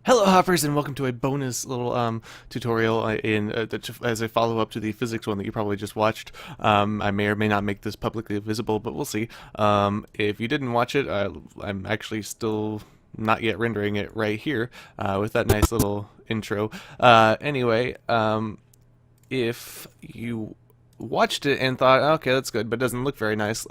Hello hoppers, and welcome to a bonus little tutorial as a follow-up to the physics one that you probably just watched. I may or may not make this publicly visible, but we'll see. If you didn't watch it, I'm actually still not yet rendering it right here with that nice little intro. Anyway, if you watched it and thought, okay, that's good, but doesn't look very nice.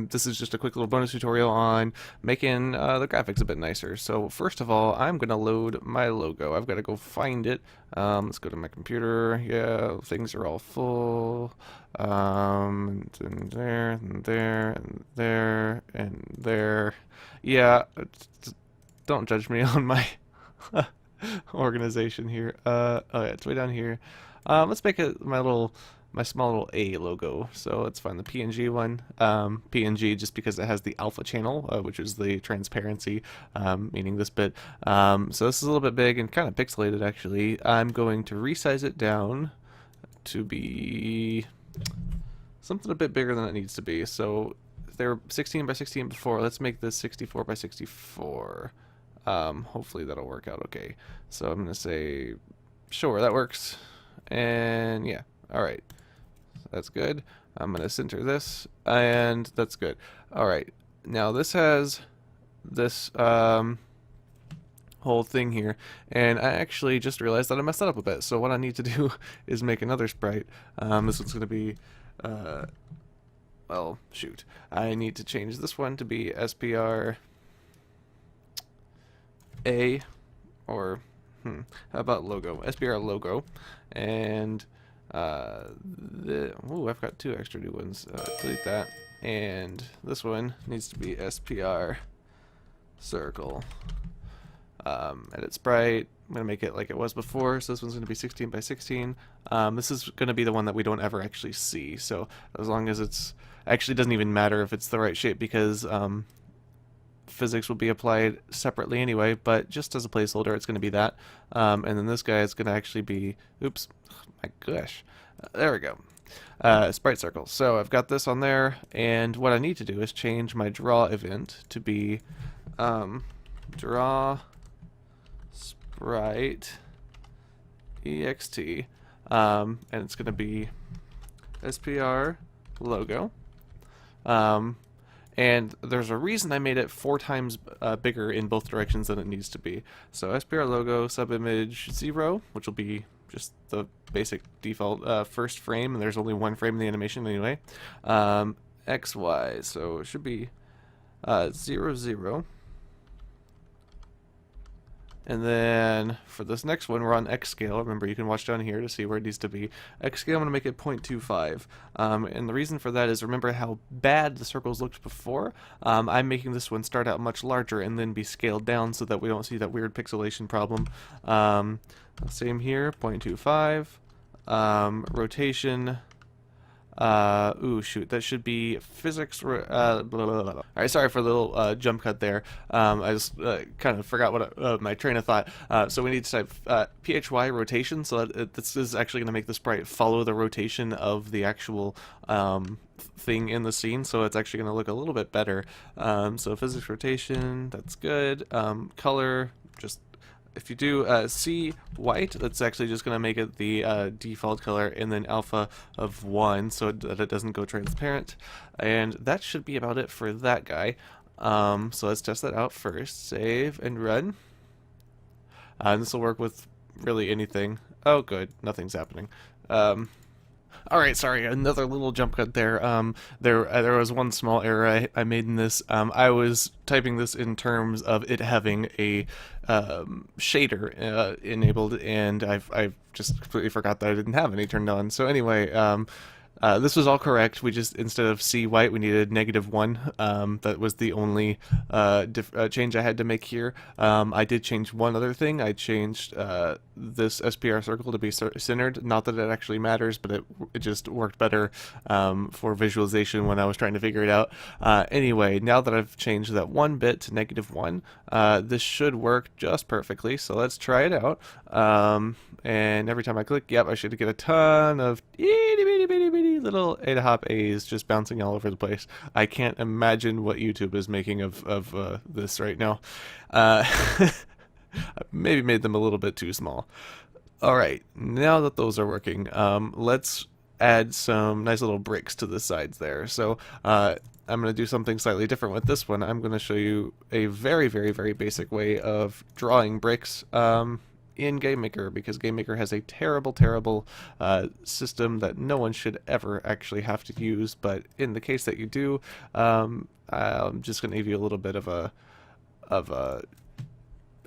This is just a quick little bonus tutorial on making the graphics a bit nicer. So first of all, I'm gonna load my logo. I've got to go find it. Let's go to my computer. Yeah, things are all full. And there, and there, and there, and there. Yeah, don't judge me on my organization here. Oh yeah, it's way down here. Let's make it my small little A logo. So let's find the PNG one. PNG just because it has the alpha channel, which is the transparency, meaning this bit. So this is a little bit big and kind of pixelated actually. I'm going to resize it down to be something a bit bigger than it needs to be. So they're 16 by 16 before. Let's make this 64 by 64. Hopefully that'll work out okay. So I'm going to say, sure, that works. And yeah, alright. That's good. I'm going to center this, and that's good. Alright, now this has this whole thing here, and I actually just realized that I messed that up a bit. So what I need to do is make another sprite. This one's going to be, well, shoot. I need to change this one to be SPR A, or, how about logo? SPR logo, and I've got two extra new ones. Delete that. And this one needs to be SPR circle. Edit sprite. I'm going to make it like it was before. So this one's going to be 16 by 16. This is going to be the one that we don't ever actually see. So as long as it's actually doesn't even matter if it's the right shape because physics will be applied separately anyway, but just as a placeholder it's going to be that. And then this guy is going to actually be, oops, my gosh, there we go, sprite circle. So I've got this on there, and what I need to do is change my draw event to be draw sprite ext, and it's going to be SPR logo. And there's a reason I made it 4 times bigger in both directions than it needs to be. So SPR logo subimage 0, which will be just the basic default first frame, and there's only one frame in the animation anyway. XY, so it should be 0, 0. And then for this next one, we're on X scale. Remember, you can watch down here to see where it needs to be. X scale, I'm going to make it 0.25. And the reason for that is, remember how bad the circles looked before? I'm making this one start out much larger and then be scaled down so that we don't see that weird pixelation problem. Same here, 0.25. Rotation. Ooh, shoot, that should be physics. Blah, blah, blah, blah. All right, sorry for the little jump cut there. I just kind of forgot what my train of thought. So we need to type PHY rotation. So this is actually going to make the sprite follow the rotation of the actual thing in the scene. So it's actually going to look a little bit better. So physics rotation, that's good. Color, just if you do C white, that's actually just going to make it the default color, and then alpha of 1 so that it doesn't go transparent. And that should be about it for that guy. So let's test that out first. Save and run. This will work with really anything. Oh good, nothing's happening. Alright, sorry, another little jump cut there. There was one small error I made in this. I was typing this in terms of it having a shader enabled, and I've just completely forgot that I didn't have any turned on. So anyway, this was all correct. We just, instead of C white, we needed -1. That was the only change I had to make here. I did change one other thing. I changed this SPR circle to be centered. Not that it actually matters, but it just worked better for visualization when I was trying to figure it out. Anyway, now that I've changed that 1 bit to -1, this should work just perfectly. So let's try it out. And every time I click, yep, I should get a ton of itty bitty bitty bitty pretty little Adahop A's just bouncing all over the place. I can't imagine what YouTube is making of this right now. Uh, maybe made them a little bit too small. All right, now that those are working, let's add some nice little bricks to the sides there. So I'm going to do something slightly different with this one. I'm going to show you a very basic way of drawing bricks in GameMaker, because GameMaker has a terrible system that no one should ever actually have to use. But in the case that you do, I'm just going to give you a little bit of a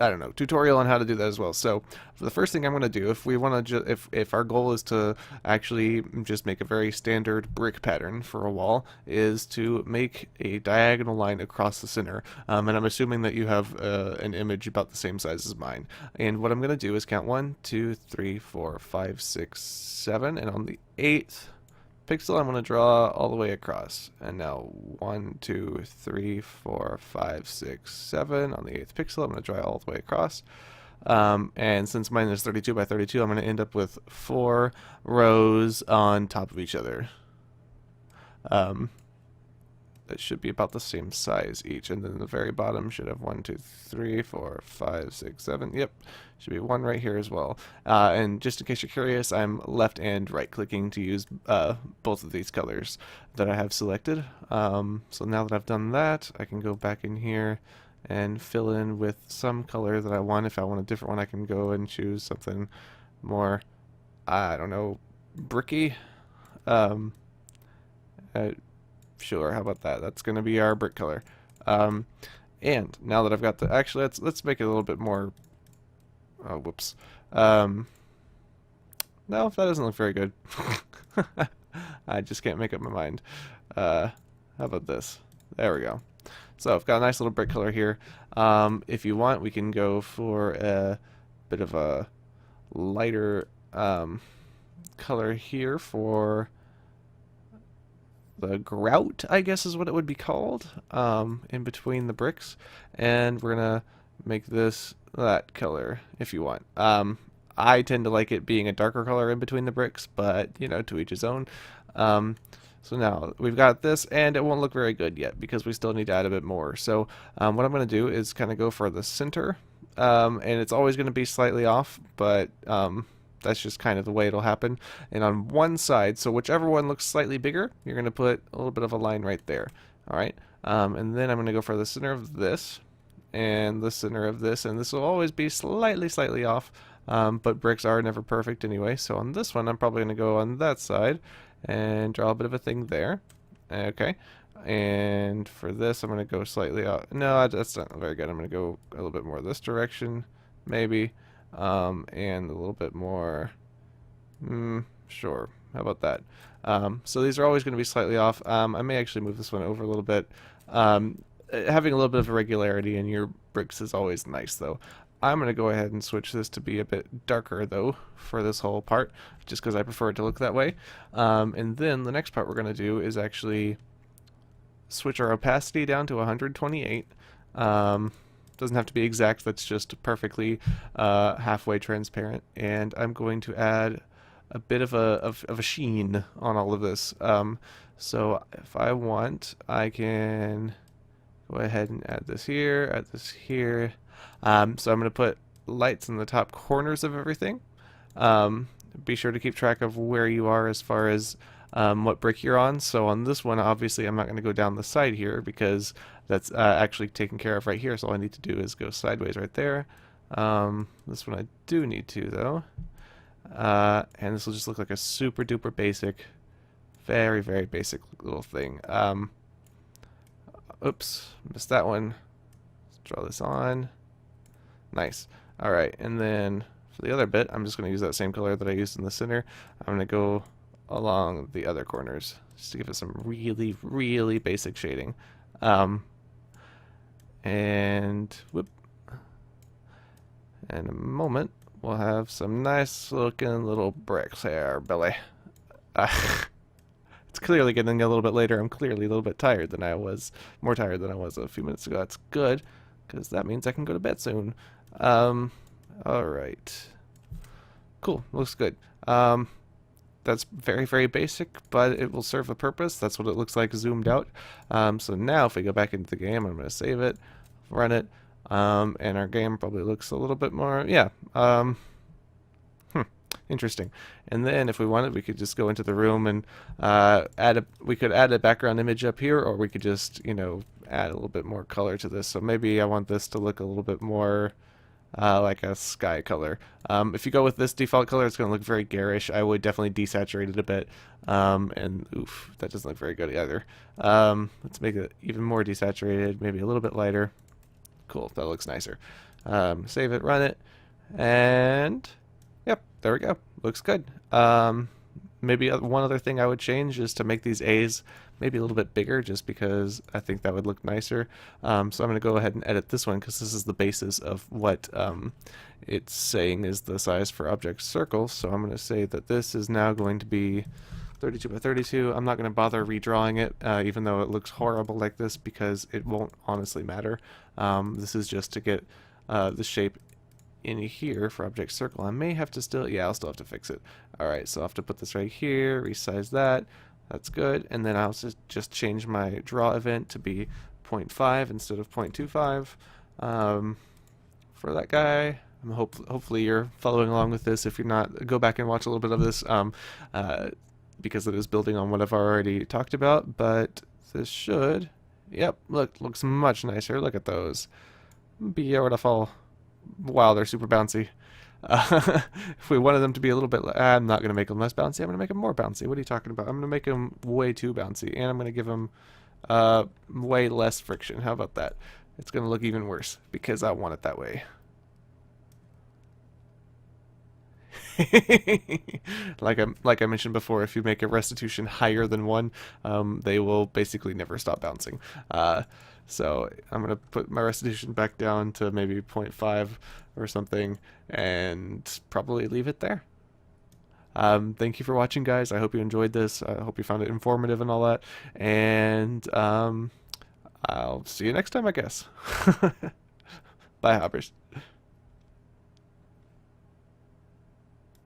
I don't know, tutorial on how to do that as well. So for the first thing I'm going to do, if we want to, if our goal is to actually just make a very standard brick pattern for a wall, is to make a diagonal line across the center. And I'm assuming that you have an image about the same size as mine. And what I'm going to do is count 1, 2, 3, 4, 5, 6, 7, and on the 8th pixel I'm going to draw all the way across. And now 1, 2, 3, 4, 5, 6, 7 on the 8th pixel I'm going to draw all the way across. And since mine is 32 by 32, I'm going to end up with 4 rows on top of each other. That should be about the same size each, and then the very bottom should have 1, 2, 3, 4, 5, 6, 7. Yep, should be 1 right here as well. And just in case you're curious, I'm left and right clicking to use both of these colors that I have selected. So now that I've done that, I can go back in here and fill in with some color that I want. If I want a different one, I can go and choose something more, I don't know, bricky. Sure, how about that? That's going to be our brick color. And now that I've got the, actually let's make it a little bit more. Oh, whoops. No, that doesn't look very good. I just can't make up my mind. How about this? There we go. So I've got a nice little brick color here. If you want, we can go for a bit of a lighter color here for the grout, I guess is what it would be called, in between the bricks. And we're gonna make this that color if you want. I tend to like it being a darker color in between the bricks, but you know, to each his own. So now we've got this, and it won't look very good yet because we still need to add a bit more. So what I'm going to do is kind of go for the center, and it's always going to be slightly off, but that's just kind of the way it'll happen. And on one side, so whichever one looks slightly bigger, you're going to put a little bit of a line right there. All right, and then I'm going to go for the center of this and the center of this, and this will always be slightly off. But bricks are never perfect anyway, so on this one I'm probably going to go on that side and draw a bit of a thing there. Okay, and for this I'm going to go slightly out. No, that's not very good. I'm going to go a little bit more this direction, maybe, and a little bit more, sure, how about that? So these are always going to be slightly off. I may actually move this one over a little bit. Having a little bit of irregularity in your bricks is always nice, though. I'm going to go ahead and switch this to be a bit darker, though, for this whole part, just because I prefer it to look that way. And then the next part we're going to do is actually switch our opacity down to 128. Doesn't have to be exact, that's just perfectly halfway transparent. And I'm going to add a bit of a sheen on all of this. So if I want, I can go ahead and add this here, add this here. So I'm going to put lights in the top corners of everything. Be sure to keep track of where you are as far as what brick you're on. So on this one, obviously, I'm not going to go down the side here because that's actually taken care of right here. So all I need to do is go sideways right there. This one I do need to, though. And this will just look like a super duper basic, very basic little thing. Oops, missed that one. Let's draw this on. Nice. Alright, and then for the other bit, I'm just going to use that same color that I used in the center. I'm going to go along the other corners just to give it some really basic shading. And whoop. In a moment, we'll have some nice looking little bricks here, Billy. It's clearly getting a little bit later. I'm clearly a little bit tired than I was, more tired than I was a few minutes ago. That's good, because that means I can go to bed soon. Alright. Cool, looks good. that's very, very basic, but it will serve a purpose. That's what it looks like zoomed out. So now if we go back into the game, I'm going to save it, run it, and our game probably looks a little bit more, yeah, interesting. And then if we wanted, we could just go into the room and we could add a background image up here, or we could just, add a little bit more color to this. So maybe I want this to look a little bit more like a sky color. If you go with this default color, it's going to look very garish. I would definitely desaturate it a bit. And oof, that doesn't look very good either. Let's make it even more desaturated, maybe a little bit lighter. Cool, that looks nicer. Save it, run it, and yep, there we go. Looks good. Maybe one other thing I would change is to make these A's maybe a little bit bigger, just because I think that would look nicer. So I'm going to go ahead and edit this one because this is the basis of what it's saying is the size for object circle. So I'm going to say that this is now going to be 32 by 32. I'm not going to bother redrawing it, even though it looks horrible like this, because it won't honestly matter. This is just to get the shape in here for object circle. I may have to still, yeah, I'll still have to fix it. Alright, so I'll have to put this right here, resize that. That's good. And then I'll just change my draw event to be 0.5 instead of 0.25 for that guy. Hopefully you're following along with this. If you're not, go back and watch a little bit of this because it is building on what I've already talked about. But this should, yep, looks much nicer. Look at those. Beautiful. Wow, they're super bouncy. If we wanted them to be a little bit, I'm not going to make them less bouncy. I'm going to make them more bouncy. What are you talking about? I'm going to make them way too bouncy, and I'm going to give them way less friction. How about that? It's going to look even worse because I want it that way. like I mentioned before, if you make a restitution higher than 1, they will basically never stop bouncing. So I'm going to put my restitution back down to maybe 0.5 or something and probably leave it there. Thank you for watching, guys. I hope you enjoyed this. I hope you found it informative and all that. And I'll see you next time, I guess. Bye, hoppers.